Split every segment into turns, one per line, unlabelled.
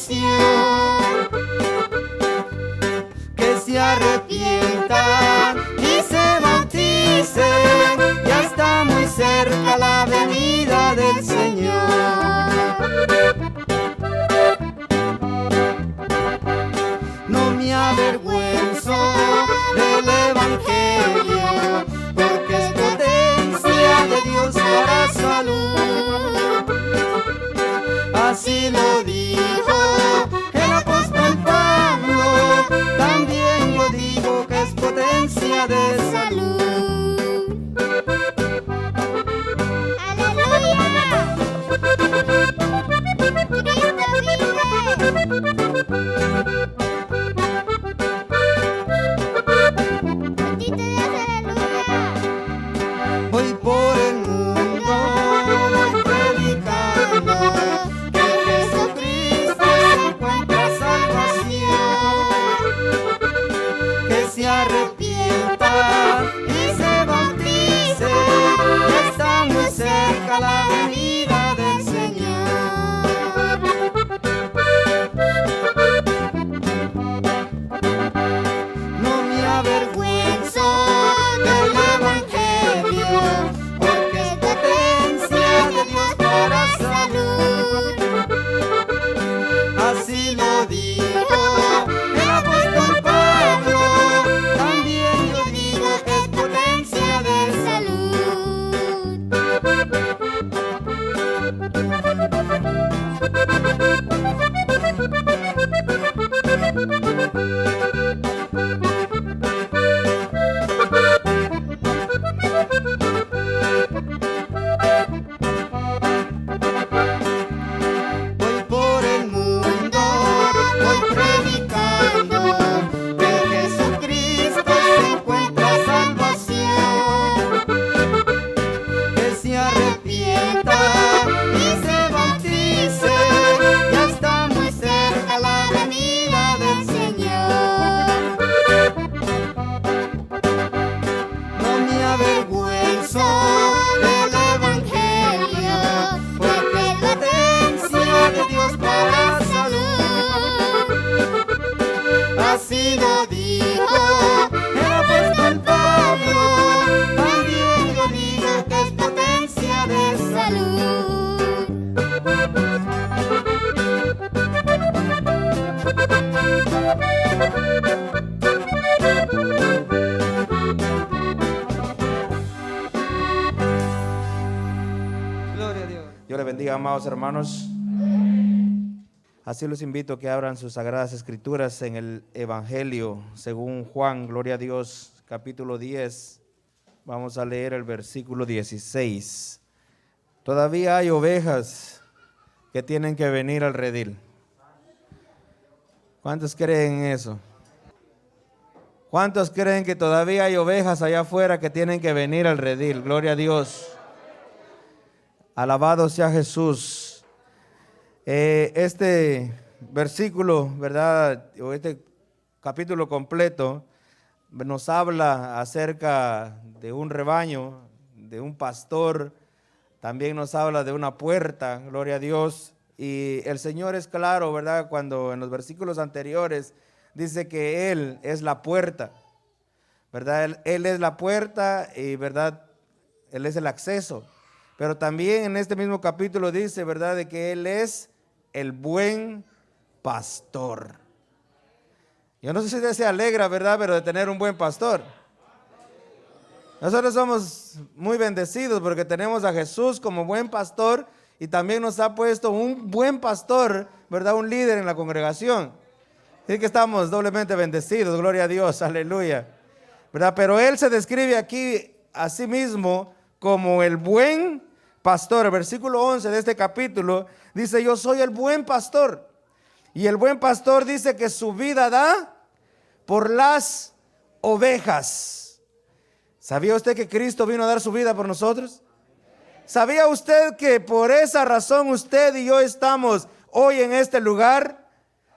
salvación. Que se arrepientan y se bauticen, ya está muy cerca la venida del Señor. No me avergüenzo del Evangelio, porque es potencia de Dios para salud. Así lo dijo el apóstol Pablo, también yo digo que es potencia de salud.
¡Aleluya! ¡Cristo vive! Bendito Dios, aleluya.
Voy por el mundo, voy predicando que en Jesucristo se encuentra salvación. Que se arrepienta y se bautice, ya está muy cerca la venida del Señor. No me avergüenzo del Evangelio, porque es potencia de Dios para salud. Así lo dijo el apóstol Pablo, también yo digo que es potencia de salud. Voy por el mundo, voy predicando que en Jesucristo se encuentra salvación. Que se arrepienta y se bautice, ya está muy cerca la venida del Señor. No me avergüenzo del Evangelio, porque es potencia de Dios para salud. Así lo dijo el apóstol Pablo, también yo digo que es potencia de salud. Gloria a Dios.
Dios les bendiga, amados hermanos. Así los invito a que abran sus sagradas escrituras en el Evangelio según Juan, gloria a Dios, capítulo 10. Vamos a leer el versículo 16. Todavía hay ovejas que tienen que venir al redil. ¿Cuántos creen en eso? ¿Cuántos creen que todavía hay ovejas allá afuera que tienen que venir al redil? Gloria a Dios. Alabado sea Jesús. Este versículo, ¿verdad? O este capítulo completo nos habla acerca de un rebaño, de un pastor. También nos habla de una puerta, gloria a Dios. Y el Señor es claro, ¿verdad? Cuando en los versículos anteriores dice que Él es la puerta, ¿verdad? Él es la puerta y, ¿verdad? Él es el acceso. Pero también en este mismo capítulo dice, ¿verdad?, de que Él es el buen pastor. Yo no sé si usted se alegra, ¿verdad?, pero de tener un buen pastor. Nosotros somos muy bendecidos porque tenemos a Jesús como buen pastor y también nos ha puesto un buen pastor, ¿verdad?, un líder en la congregación. Así que estamos doblemente bendecidos, gloria a Dios, aleluya, ¿verdad? Pero Él se describe aquí a sí mismo como el buen pastor. El versículo 11 de este capítulo dice: yo soy el buen pastor. Y el buen pastor dice que su vida da por las ovejas. ¿Sabía usted que Cristo vino a dar su vida por nosotros? ¿Sabía usted que por esa razón usted y yo estamos hoy en este lugar?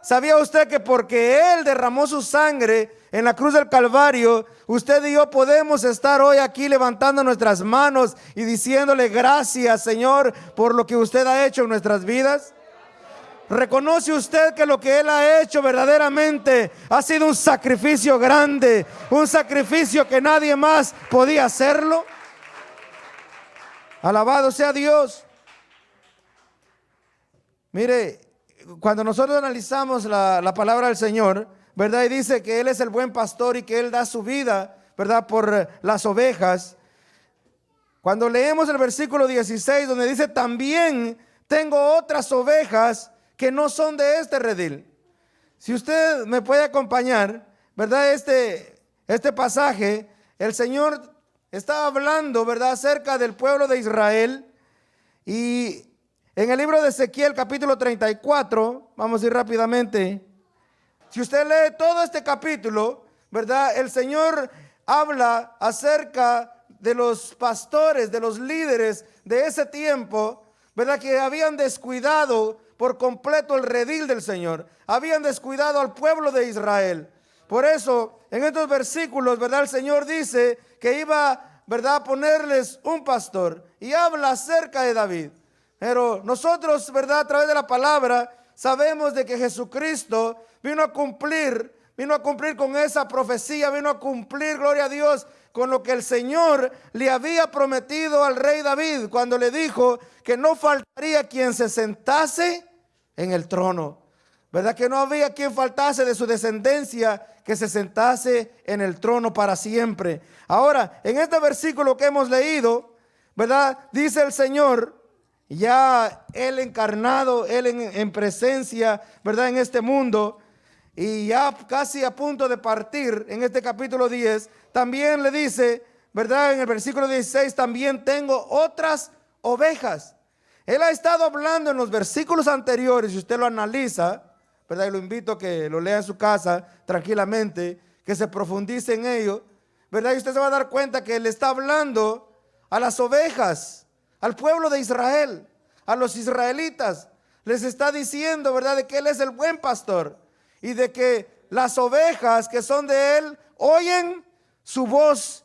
¿Sabía usted que porque Él derramó su sangre en la cruz del Calvario, usted y yo podemos estar hoy aquí levantando nuestras manos y diciéndole gracias, Señor, por lo que usted ha hecho en nuestras vidas? ¿Reconoce usted que lo que Él ha hecho verdaderamente ha sido un sacrificio grande? Un sacrificio que nadie más podía hacerlo. Alabado sea Dios. Mire, cuando nosotros analizamos la palabra del Señor, ¿verdad? Y dice que Él es el buen pastor y que Él da su vida, ¿verdad? Por las ovejas. Cuando leemos el versículo 16, donde dice, también tengo otras ovejas que no son de este redil. Si usted me puede acompañar, ¿verdad? Este pasaje, el Señor está hablando, ¿verdad? Acerca del pueblo de Israel. Y en el libro de Ezequiel, capítulo 34, vamos a ir rápidamente. Si usted lee todo este capítulo, ¿verdad? El Señor habla acerca de los pastores, de los líderes de ese tiempo, ¿verdad? Que habían descuidado por completo el redil del Señor. Habían descuidado al pueblo de Israel. Por eso, en estos versículos, ¿verdad? El Señor dice que iba, ¿verdad?, a ponerles un pastor. Y habla acerca de David. Pero nosotros, ¿verdad?, a través de la palabra, sabemos de que Jesucristo vino a cumplir con esa profecía, vino a cumplir, gloria a Dios, con lo que el Señor le había prometido al rey David cuando le dijo que no faltaría quien se sentase en el trono, ¿verdad? Que no había quien faltase de su descendencia que se sentase en el trono para siempre. Ahora, en este versículo que hemos leído, ¿verdad? Dice el Señor, ya Él encarnado, Él en presencia, ¿verdad? En este mundo, y ya casi a punto de partir en este capítulo 10, también le dice, ¿verdad? En el versículo 16, también tengo otras ovejas. Él ha estado hablando en los versículos anteriores, si usted lo analiza, ¿verdad? Y lo invito a que lo lea en su casa tranquilamente, que se profundice en ello, ¿verdad? Y usted se va a dar cuenta que él está hablando a las ovejas, al pueblo de Israel, a los israelitas. Les está diciendo, ¿verdad?, de que Él es el buen pastor y de que las ovejas que son de Él oyen su voz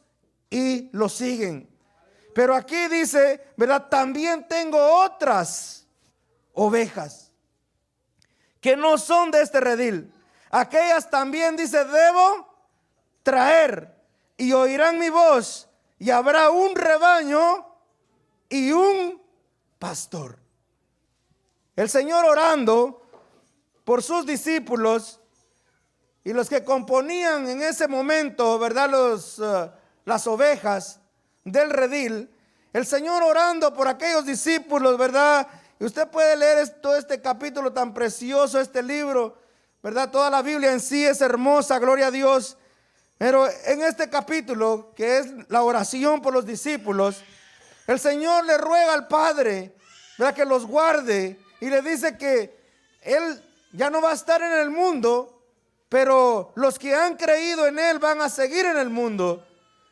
y lo siguen. Pero aquí dice, ¿verdad?, también tengo otras ovejas que no son de este redil. Aquellas también, dice, debo traer y oirán mi voz y habrá un rebaño y un pastor. El Señor orando por sus discípulos y los que componían en ese momento, ¿verdad?, las ovejas del redil. El Señor orando por aquellos discípulos, ¿verdad? Y usted puede leer todo este capítulo tan precioso, este libro, ¿verdad? Toda la Biblia en sí es hermosa, gloria a Dios. Pero en este capítulo, que es la oración por los discípulos, el Señor le ruega al Padre, ¿verdad?, que los guarde, y le dice que Él ya no va a estar en el mundo, pero los que han creído en Él van a seguir en el mundo,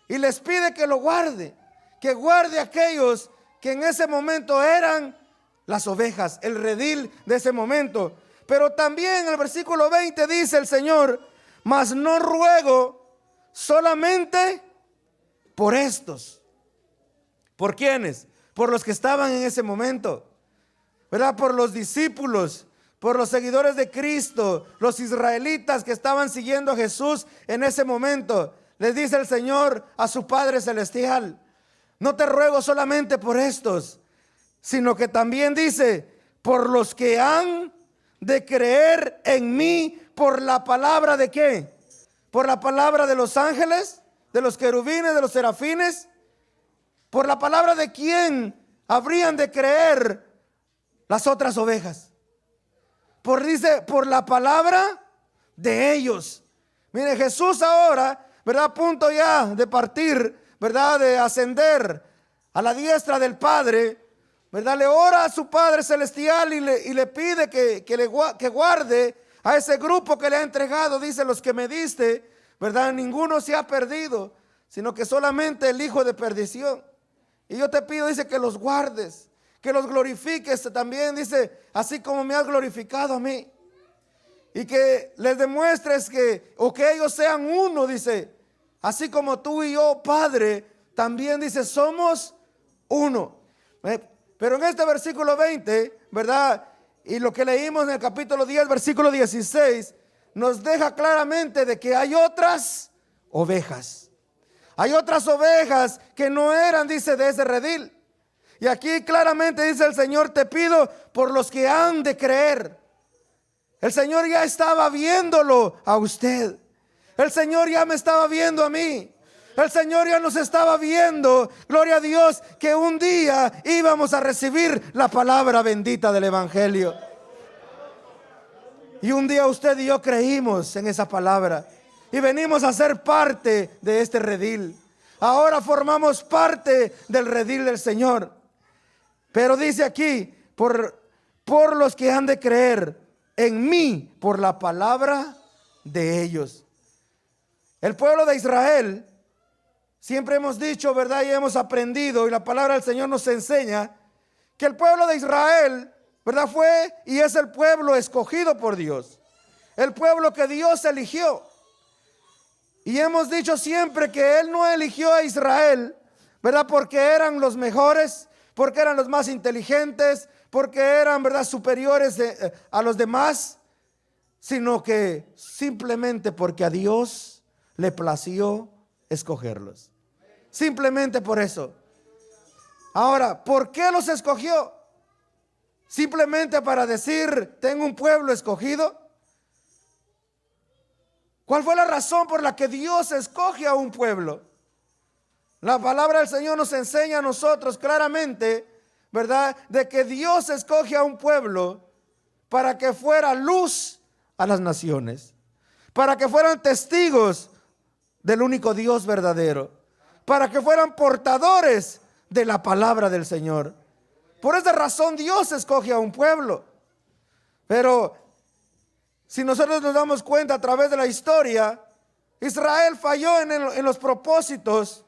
y les pide que lo guarde, que guarde a aquellos que en ese momento eran las ovejas, el redil de ese momento. Pero también en el versículo 20 dice el Señor, mas no ruego solamente por estos. ¿Por quiénes? Por los que estaban en ese momento, ¿verdad? Por los discípulos, por los seguidores de Cristo, los israelitas que estaban siguiendo a Jesús en ese momento. Les dice el Señor a su Padre Celestial, no te ruego solamente por estos, sino que también dice, por los que han de creer en mí por la palabra de ¿qué? Por la palabra de los ángeles, de los querubines, de los serafines. ¿Por la palabra de quién habrían de creer las otras ovejas? Dice, por la palabra de ellos. Mire, Jesús ahora, ¿verdad?, a punto ya de partir, ¿verdad?, de ascender a la diestra del Padre, ¿verdad? Le ora a su Padre Celestial y le pide que guarde a ese grupo que le ha entregado. Dice, los que me diste, ¿verdad?, ninguno se ha perdido, sino que solamente el hijo de perdición. Y yo te pido, dice, que los guardes, que los glorifiques también, dice, así como me has glorificado a mí. Y que les demuestres que ellos sean uno, dice, así como tú y yo, Padre, también, dice, somos uno. Pero en este versículo 20, ¿verdad?, Y lo que leímos en el capítulo 10, versículo 16, nos deja claramente de que hay otras ovejas. Hay otras ovejas que no eran, dice, de ese redil. Y aquí claramente dice el Señor, te pido por los que han de creer. El Señor ya estaba viéndolo a usted. El Señor ya me estaba viendo a mí. El Señor ya nos estaba viendo, gloria a Dios, que un día íbamos a recibir la palabra bendita del Evangelio. Y un día usted y yo creímos en esa palabra y venimos a ser parte de este redil. Ahora formamos parte del redil del Señor. Pero dice aquí, por los que han de creer en mí, por la palabra de ellos. El pueblo de Israel, siempre hemos dicho, ¿verdad? Y hemos aprendido, y la palabra del Señor nos enseña, que el pueblo de Israel, ¿verdad? Fue y es el pueblo escogido por Dios. El pueblo que Dios eligió. Y hemos dicho siempre que Él no eligió a Israel, ¿verdad? Porque eran los mejores, porque eran los más inteligentes, porque eran, ¿verdad?, superiores a los demás, sino que simplemente porque a Dios le plació escogerlos. Simplemente por eso. Ahora, ¿por qué los escogió? Simplemente para decir, tengo un pueblo escogido. ¿Cuál fue la razón por la que Dios escoge a un pueblo? La palabra del Señor nos enseña a nosotros claramente, ¿verdad?, de que Dios escoge a un pueblo para que fuera luz a las naciones, para que fueran testigos del único Dios verdadero, para que fueran portadores de la palabra del Señor. Por esa razón Dios escoge a un pueblo. Pero si nosotros nos damos cuenta a través de la historia, Israel falló en los propósitos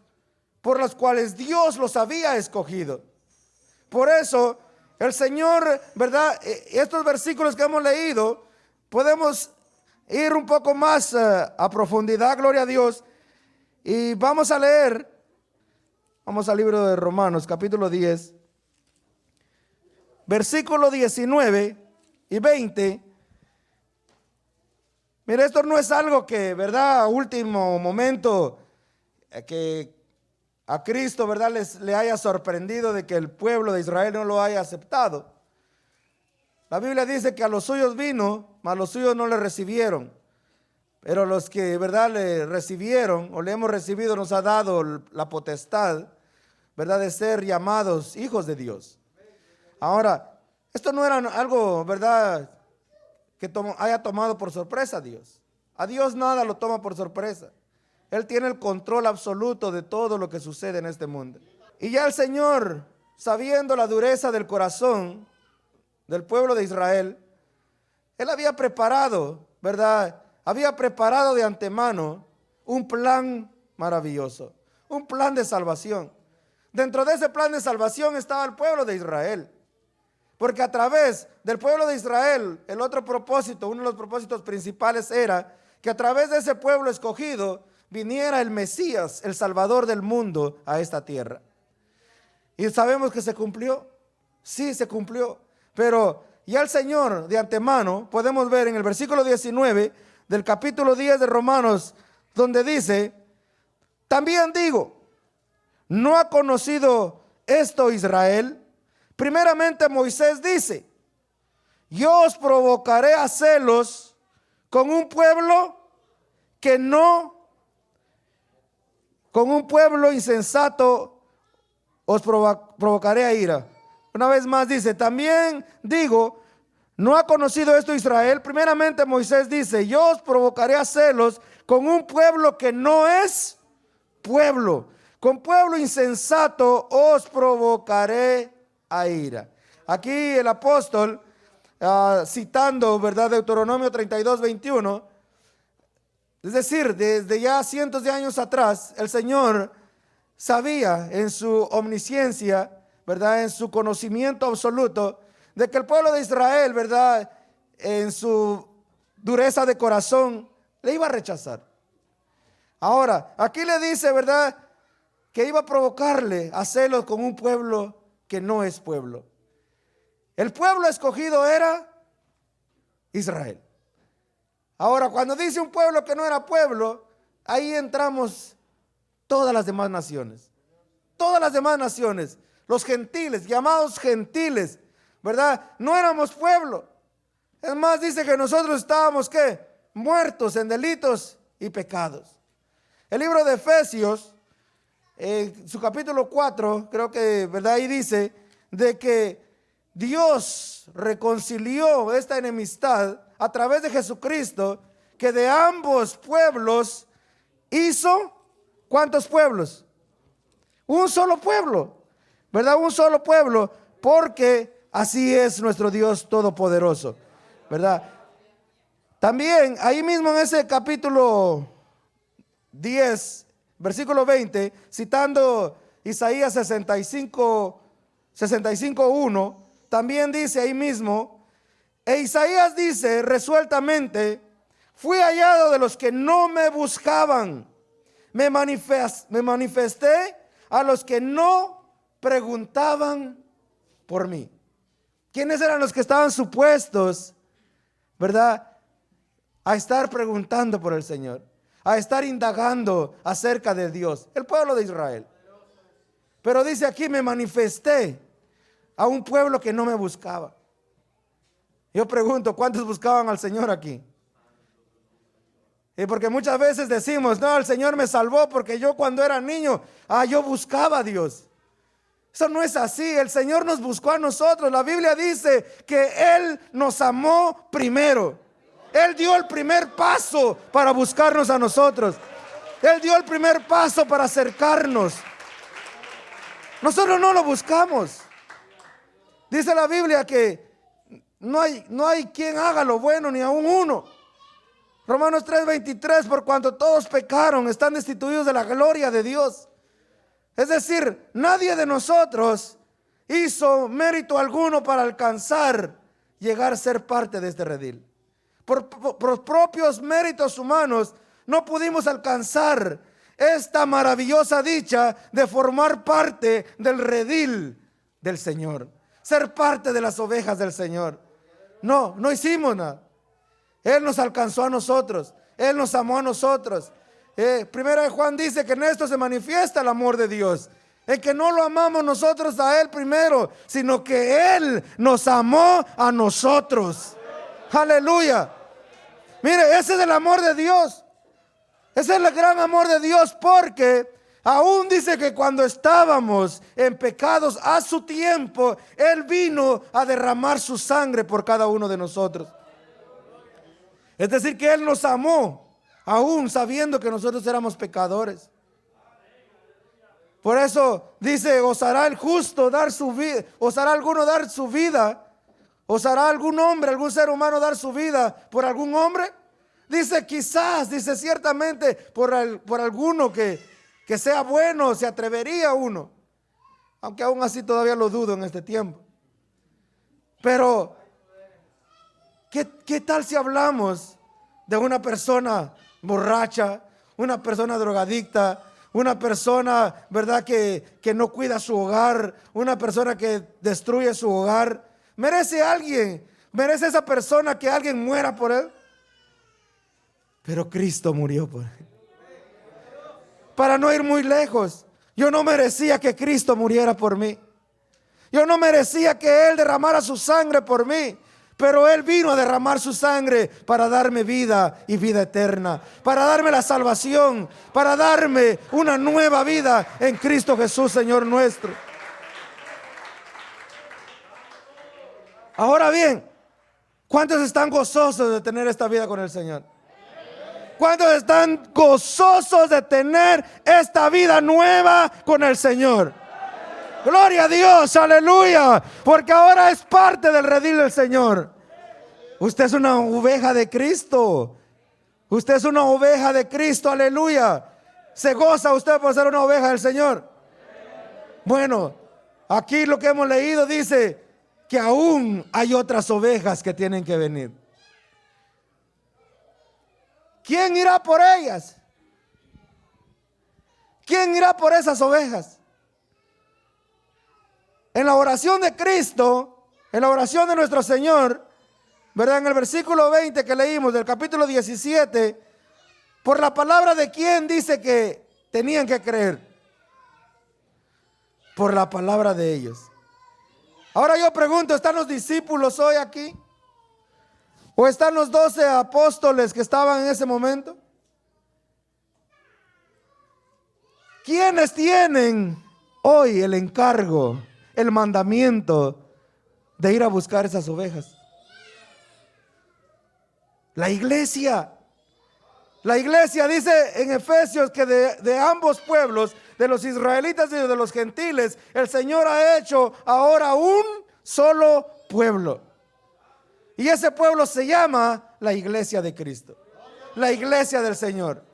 por los cuales Dios los había escogido. Por eso el Señor, ¿verdad?, estos versículos que hemos leído, podemos ir un poco más a profundidad, gloria a Dios. Y vamos a leer, vamos al libro de Romanos, capítulo 10, versículo 19 y 20. Mire, esto no es algo que, ¿verdad?, a último momento, que a Cristo, ¿verdad?, le haya sorprendido de que el pueblo de Israel no lo haya aceptado. La Biblia dice que a los suyos vino, mas los suyos no le recibieron. Pero los que, ¿verdad?, le recibieron o le hemos recibido, nos ha dado la potestad, ¿verdad?, de ser llamados hijos de Dios. Ahora, esto no era algo, ¿verdad?, que haya tomado por sorpresa a Dios. A Dios nada lo toma por sorpresa. Él tiene el control absoluto de todo lo que sucede en este mundo. Y ya el Señor, sabiendo la dureza del corazón del pueblo de Israel, Él había preparado, ¿verdad?, había preparado de antemano un plan maravilloso, un plan de salvación. Dentro de ese plan de salvación estaba el pueblo de Israel. Porque a través del pueblo de Israel, el otro propósito, uno de los propósitos principales era que a través de ese pueblo escogido viniera el Mesías, el Salvador del mundo, a esta tierra. Y sabemos que se cumplió. Sí, se cumplió. Pero ya el Señor de antemano, podemos ver en el versículo 19 del capítulo 10 de Romanos, donde dice, también digo, ¿no ha conocido esto Israel? Primeramente Moisés dice, yo os provocaré a celos con un pueblo que no, con un pueblo insensato os provocaré a ira. Una vez más dice, también digo, ¿no ha conocido esto Israel? Primeramente Moisés dice, yo os provocaré a celos con un pueblo que no es pueblo. Con pueblo insensato os provocaré a ira. Aquí el apóstol, citando, ¿verdad?, Deuteronomio 32, 21, es decir, desde ya cientos de años atrás, el Señor sabía en su omnisciencia, ¿verdad?, en su conocimiento absoluto, de que el pueblo de Israel, ¿verdad?, en su dureza de corazón, le iba a rechazar. Ahora, aquí le dice, ¿verdad?, que iba a provocarle a celos con un pueblo que no es pueblo. El pueblo escogido era Israel. Ahora, cuando dice un pueblo que no era pueblo, ahí entramos todas las demás naciones. Todas las demás naciones, los gentiles, llamados gentiles, ¿verdad? No éramos pueblo. Es más, dice que nosotros estábamos, ¿qué? Muertos en delitos y pecados. El libro de Efesios, su capítulo 4, creo que, ¿verdad? Ahí dice de que Dios reconcilió esta enemistad a través de Jesucristo, que de ambos pueblos hizo, ¿cuántos pueblos? Un solo pueblo, ¿verdad? Un solo pueblo, porque así es nuestro Dios todopoderoso, ¿verdad? También ahí mismo en ese capítulo 10, versículo 20, citando Isaías 65:1, también dice ahí mismo, e Isaías dice resueltamente, fui hallado de los que no me buscaban, me manifesté a los que no preguntaban por mí. ¿Quiénes eran los que estaban supuestos, verdad, a estar preguntando por el Señor, a estar indagando acerca de Dios? El pueblo de Israel. Pero dice aquí, me manifesté a un pueblo que no me buscaba. Yo pregunto, ¿cuántos buscaban al Señor aquí? Y porque muchas veces decimos, no, el Señor me salvó porque yo cuando era niño, yo buscaba a Dios. Eso no es así. El Señor nos buscó a nosotros. La Biblia dice que Él nos amó primero. Él dio el primer paso para buscarnos a nosotros. Él dio el primer paso para acercarnos. Nosotros no lo buscamos. Dice la Biblia que no hay quien haga lo bueno, ni aun uno. Romanos 3:23, por cuanto todos pecaron, están destituidos de la gloria de Dios. Es decir, nadie de nosotros hizo mérito alguno para alcanzar, llegar a ser parte de este redil. Por propios méritos humanos no pudimos alcanzar esta maravillosa dicha de formar parte del redil del Señor, ser parte de las ovejas del Señor. No hicimos nada. Él nos alcanzó a nosotros. Él nos amó a nosotros. Primera de Juan dice que en esto se manifiesta el amor de Dios. En que no lo amamos nosotros a Él primero, sino que Él nos amó a nosotros. Aleluya. Mire, ese es el amor de Dios. Ese es el gran amor de Dios, porque aún dice que cuando estábamos en pecados a su tiempo, Él vino a derramar su sangre por cada uno de nosotros. Es decir, que Él nos amó, aún sabiendo que nosotros éramos pecadores. Por eso dice, ¿osará el justo dar su vida? ¿Osará alguno dar su vida? ¿Osará algún hombre, algún ser humano dar su vida por algún hombre? Dice quizás, dice ciertamente por alguno que sea bueno, se atrevería uno. Aunque aún así todavía lo dudo en este tiempo. Pero ¿qué tal si hablamos de una persona borracha, una persona drogadicta, una persona, verdad, que no cuida su hogar, una persona que destruye su hogar? ¿Merece esa persona que alguien muera por él? Pero Cristo murió por él. Para no ir muy lejos, yo no merecía que Cristo muriera por mí. Yo no merecía que Él derramara su sangre por mí. Pero Él vino a derramar su sangre para darme vida y vida eterna, para darme la salvación, para darme una nueva vida en Cristo Jesús, Señor nuestro. Ahora bien, ¿cuántos están gozosos de tener esta vida con el Señor? ¿Cuántos están gozosos de tener esta vida nueva con el Señor? Gloria a Dios, aleluya, porque ahora es parte del redil del Señor. Usted es una oveja de Cristo. Usted es una oveja de Cristo, aleluya. ¿Se goza usted por ser una oveja del Señor? Bueno, aquí lo que hemos leído dice que aún hay otras ovejas que tienen que venir. ¿Quién irá por ellas? ¿Quién irá por esas ovejas? En la oración de Cristo, En la oración de nuestro Señor, ¿verdad? En el versículo 20 que leímos del capítulo 17, por la palabra de quién dice que tenían que creer. Por la palabra de ellos. Ahora yo pregunto, ¿están los discípulos hoy aquí? ¿O están los 12 apóstoles que estaban en ese momento? ¿Quiénes tienen hoy el encargo, el mandamiento de ir a buscar esas ovejas? La iglesia. La iglesia dice en Efesios que de ambos pueblos, de los israelitas y de los gentiles, el Señor ha hecho ahora un solo pueblo. Y ese pueblo se llama la iglesia de Cristo, la iglesia del Señor.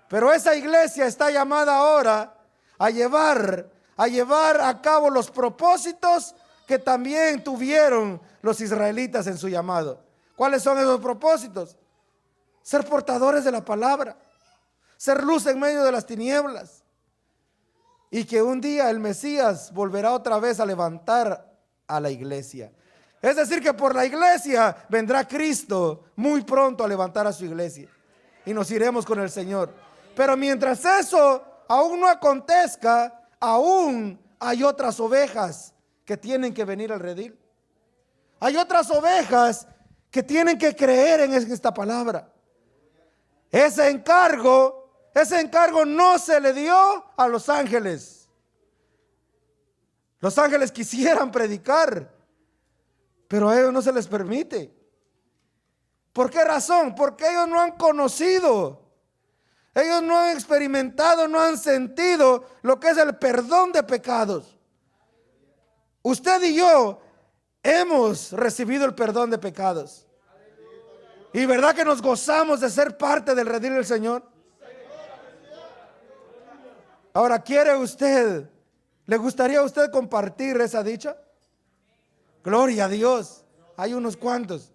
Pero esa iglesia está llamada ahora a llevar a cabo los propósitos que también tuvieron los israelitas en su llamado. ¿Cuáles son esos propósitos? Ser portadores de la palabra, ser luz en medio de las tinieblas, y que un día el Mesías volverá otra vez a levantar a la iglesia. Es decir, que por la iglesia vendrá Cristo muy pronto a levantar a su iglesia y nos iremos con el Señor. Pero mientras eso aún no acontezca, aún hay otras ovejas que tienen que venir al redil. Hay otras ovejas que tienen que creer en esta palabra. Ese encargo no se le dio a los ángeles. Los ángeles quisieran predicar, pero a ellos no se les permite. ¿Por qué razón? Porque ellos no han conocido, ellos no han experimentado, no han sentido lo que es el perdón de pecados. Usted y yo hemos recibido el perdón de pecados. Y verdad que nos gozamos de ser parte del redil del Señor. Ahora, ¿le gustaría a usted compartir esa dicha? Gloria a Dios. Hay unos cuantos.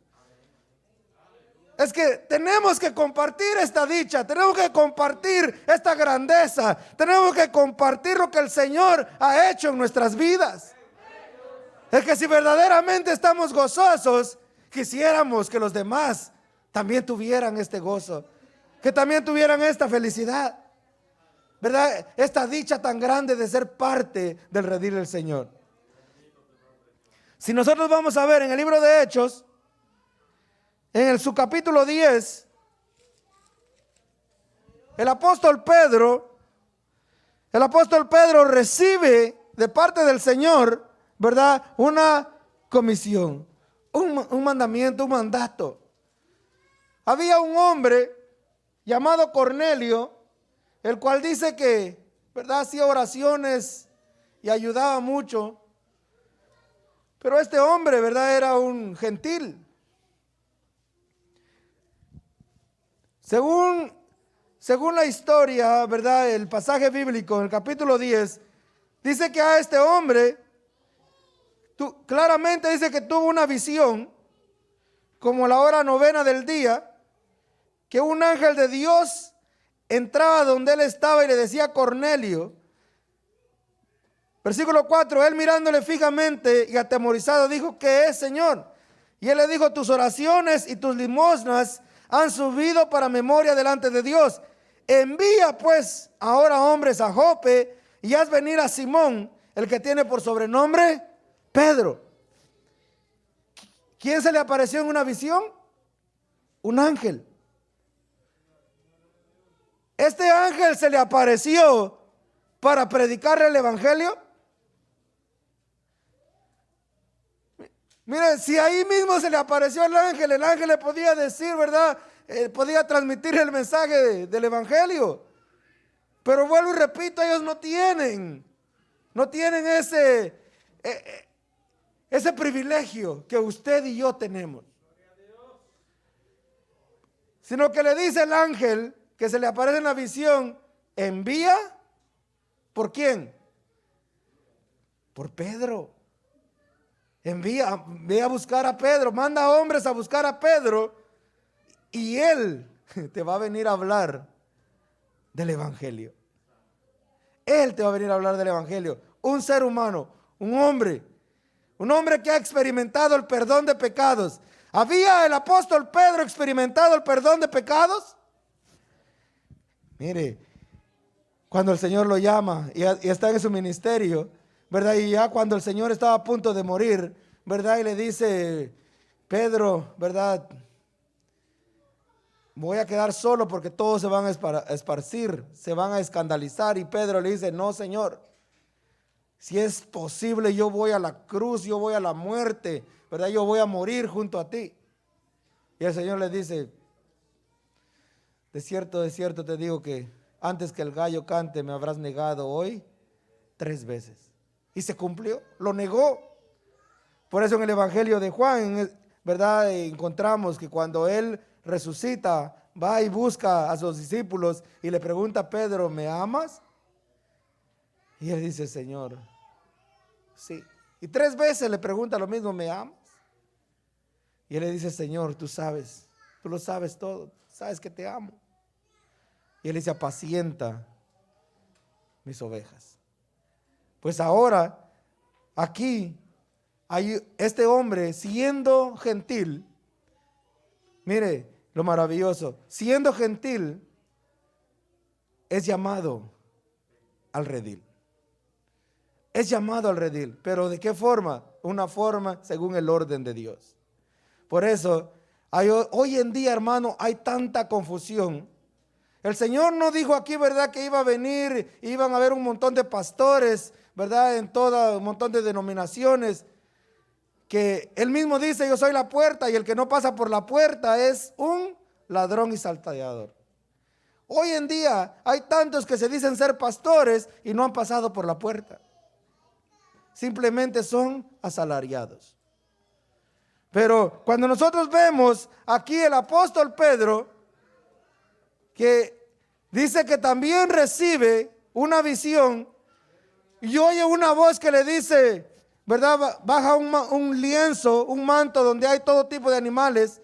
Es que tenemos que compartir esta dicha, tenemos que compartir esta grandeza, tenemos que compartir lo que el Señor ha hecho en nuestras vidas. Es que si verdaderamente estamos gozosos, quisiéramos que los demás también tuvieran este gozo, que también tuvieran esta felicidad, ¿verdad? Esta dicha tan grande de ser parte del redil del Señor. Si nosotros vamos a ver en el libro de Hechos, en su capítulo 10, el apóstol Pedro recibe de parte del Señor, ¿verdad? Una comisión, un mandamiento, un mandato. Había un hombre llamado Cornelio, el cual dice que, ¿verdad?, hacía oraciones y ayudaba mucho. Pero este hombre, ¿verdad?, era un gentil. Según la historia, ¿verdad?, el pasaje bíblico en el capítulo 10, dice que a este hombre, claramente dice que tuvo una visión, como a la hora novena del día, que un ángel de Dios entraba donde él estaba y le decía: Cornelio. Versículo 4, él mirándole fijamente y atemorizado dijo: ¿qué es, Señor? Y él le dijo: tus oraciones y tus limosnas han subido para memoria delante de Dios. Envía pues ahora hombres a Jope y haz venir a Simón, el que tiene por sobrenombre Pedro. ¿Quién se le apareció en una visión? Un ángel. Este ángel se le apareció para predicarle el evangelio. Mire, si ahí mismo se le apareció el ángel le podía decir, ¿verdad? Podía transmitir el mensaje del evangelio. Pero vuelvo y repito, ellos no tienen ese privilegio que usted y yo tenemos. Sino que le dice el ángel que se le aparece en la visión: envía, ¿por quién? Por Pedro. Envía, ve a buscar a Pedro, manda hombres a buscar a Pedro y él te va a venir a hablar del evangelio. Él te va a venir a hablar del evangelio. Un ser humano, un hombre Un hombre que ha experimentado el perdón de pecados. ¿Había el apóstol Pedro experimentado el perdón de pecados? Mire, cuando el Señor lo llama y está en su ministerio, ¿verdad? Y ya cuando el Señor estaba a punto de morir, ¿verdad? Y le dice, Pedro, ¿verdad? Voy a quedar solo porque todos se van a esparcir, se van a escandalizar. Y Pedro le dice, no, Señor, si es posible, yo voy a la cruz, yo voy a la muerte, ¿verdad? Yo voy a morir junto a ti. Y el Señor le dice, de cierto te digo que antes que el gallo cante me habrás negado hoy 3 veces. Y se cumplió, lo negó. Por eso en el Evangelio de Juan, ¿verdad? Encontramos que cuando él resucita, va y busca a sus discípulos y le pregunta a Pedro, ¿me amas? Y él dice, Señor, sí. Y 3 veces le pregunta lo mismo, ¿me amas? Y él le dice, Señor, tú sabes, tú lo sabes todo, sabes que te amo. Y él dice, apacienta mis ovejas. Pues ahora, aquí, hay este hombre siendo gentil, mire lo maravilloso, siendo gentil, es llamado al redil. Es llamado al redil, pero ¿de qué forma? Una forma según el orden de Dios. Por eso, hoy en día, hermano, hay tanta confusión. El Señor no dijo aquí, ¿verdad?, que iba a venir, iban a haber un montón de pastores, ¿verdad?, en todo un montón de denominaciones, que Él mismo dice, yo soy la puerta, y el que no pasa por la puerta es un ladrón y salteador. Hoy en día hay tantos que se dicen ser pastores y no han pasado por la puerta. Simplemente son asalariados. Pero cuando nosotros vemos aquí el apóstol Pedro, que dice que también recibe una visión y oye una voz que le dice, ¿verdad? Baja un lienzo, un manto donde hay todo tipo de animales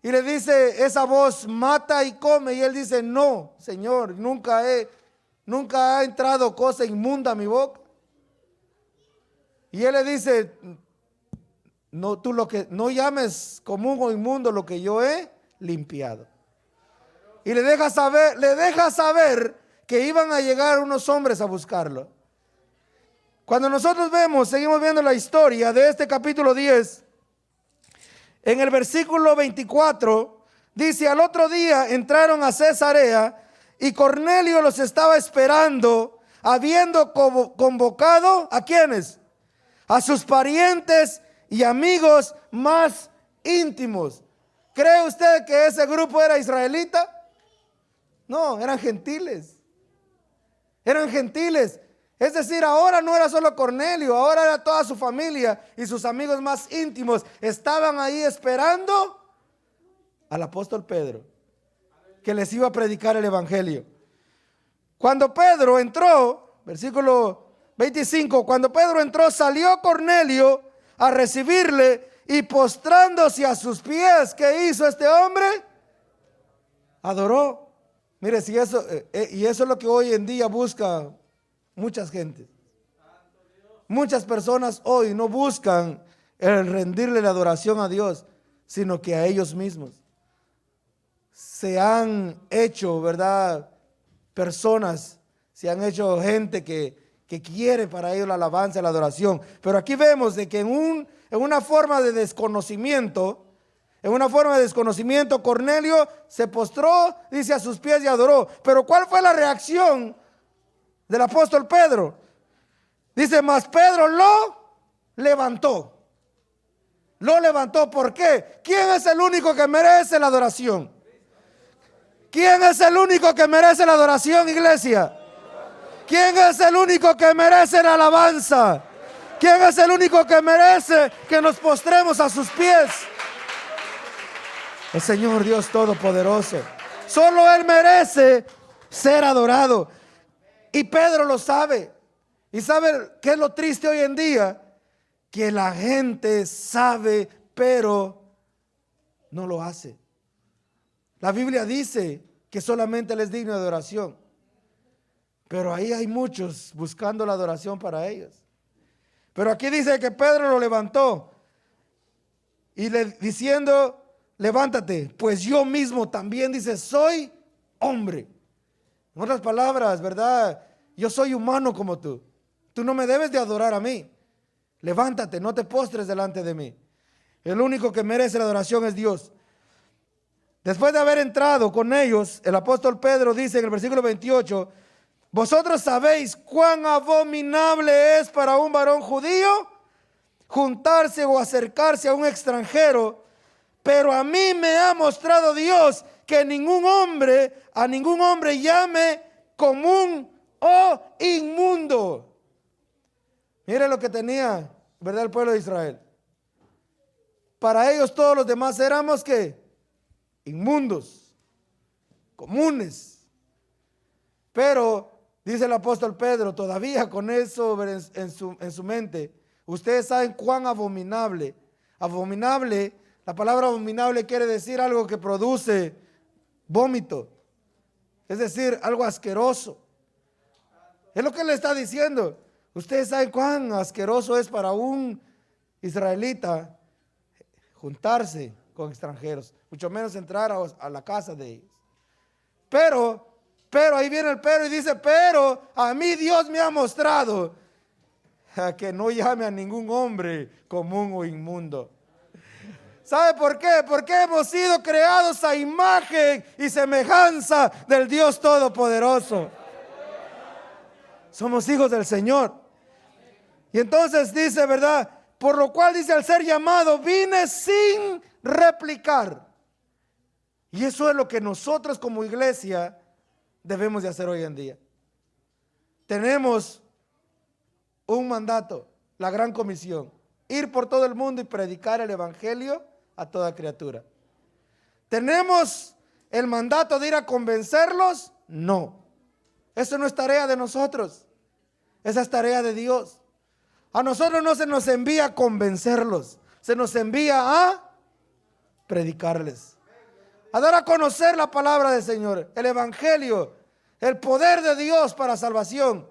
y le dice esa voz, mata y come. Y él dice, no, Señor, nunca ha entrado cosa inmunda a mi boca. Y él le dice, no, tú no llames común o inmundo lo que yo he limpiado. Y le deja saber que iban a llegar unos hombres a buscarlo. Cuando nosotros seguimos viendo la historia de este capítulo 10, en el versículo 24, dice, al otro día entraron a Cesarea y Cornelio los estaba esperando, habiendo convocado, ¿a quiénes? A sus parientes y amigos más íntimos. ¿Cree usted que ese grupo era israelita? No, eran gentiles. Eran gentiles. Es decir, ahora no era solo Cornelio, ahora era toda su familia y sus amigos más íntimos. Estaban ahí esperando al apóstol Pedro, que les iba a predicar el evangelio. Cuando Pedro entró, versículo 25, cuando Pedro entró, salió Cornelio a recibirle y postrándose a sus pies, ¿qué hizo este hombre? Adoró. Mire, y eso es lo que hoy en día busca muchas gentes. Muchas personas hoy no buscan el rendirle la adoración a Dios, sino que a ellos mismos. Se han hecho, ¿verdad?, personas, se han hecho gente que quiere para ellos la alabanza y la adoración. Pero aquí vemos de que en una forma de desconocimiento, Cornelio se postró, dice, a sus pies y adoró. Pero ¿cuál fue la reacción del apóstol Pedro? Dice, mas Pedro lo levantó. Lo levantó, ¿por qué? ¿Quién es el único que merece la adoración? ¿Quién es el único que merece la adoración, iglesia? ¿Quién es el único que merece la alabanza? ¿Quién es el único que merece que nos postremos a sus pies? El Señor Dios Todopoderoso. Solo Él merece ser adorado. Y Pedro lo sabe. ¿Y sabe qué es lo triste hoy en día? Que la gente sabe, pero no lo hace. La Biblia dice que solamente Él es digno de adoración. Pero ahí hay muchos buscando la adoración para ellos. Pero aquí dice que Pedro lo levantó y le diciendo, levántate, pues yo mismo también, dice, soy hombre. En otras palabras, ¿verdad? Yo soy humano como tú. Tú no me debes de adorar a mí. Levántate, no te postres delante de mí. El único que merece la adoración es Dios. Después de haber entrado con ellos, el apóstol Pedro dice en el versículo 28, vosotros sabéis cuán abominable es para un varón judío juntarse o acercarse a un extranjero, pero a mí me ha mostrado Dios que a ningún hombre llame común o inmundo. Mire lo que tenía, ¿verdad?, el pueblo de Israel. Para ellos todos los demás éramos ¿qué? Inmundos, comunes. Pero dice el apóstol Pedro, todavía con eso en su mente, ustedes saben cuán abominable. Abominable, la palabra abominable quiere decir algo que produce vómito. Es decir, algo asqueroso. Es lo que le está diciendo. Ustedes saben cuán asqueroso es para un israelita juntarse con extranjeros, mucho menos entrar a la casa de ellos. Pero ahí viene el pero y dice, pero a mí Dios me ha mostrado que no llame a ningún hombre común o inmundo. ¿Sabe por qué? Porque hemos sido creados a imagen y semejanza del Dios Todopoderoso. Somos hijos del Señor. Y entonces dice, ¿verdad? Por lo cual dice, al ser llamado, vine sin replicar. Y eso es lo que nosotros como iglesia debemos de hacer hoy en día. Tenemos un mandato, la gran comisión, ir por todo el mundo y predicar el evangelio a toda criatura. ¿Tenemos el mandato de ir a convencerlos? No. Eso no es tarea de nosotros. Esa es tarea de Dios. A nosotros no se nos envía a convencerlos, se nos envía a predicarles, a dar a conocer la palabra del Señor, el evangelio, el poder de Dios para salvación.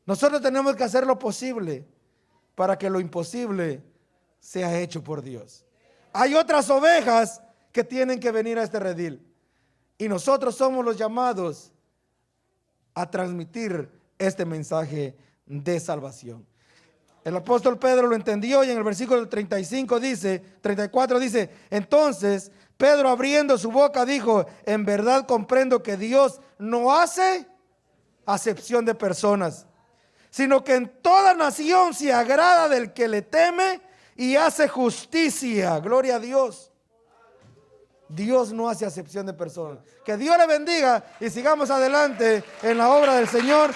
Nosotros tenemos que hacer lo posible para que lo imposible sea hecho por Dios. Hay otras ovejas que tienen que venir a este redil y nosotros somos los llamados a transmitir este mensaje de salvación. El apóstol Pedro lo entendió y en el versículo 34 dice, entonces Pedro abriendo su boca dijo, en verdad comprendo que Dios no hace acepción de personas, sino que en toda nación se agrada del que le teme y hace justicia. Gloria a Dios. Dios no hace acepción de personas. Que Dios le bendiga y sigamos adelante en la obra del Señor.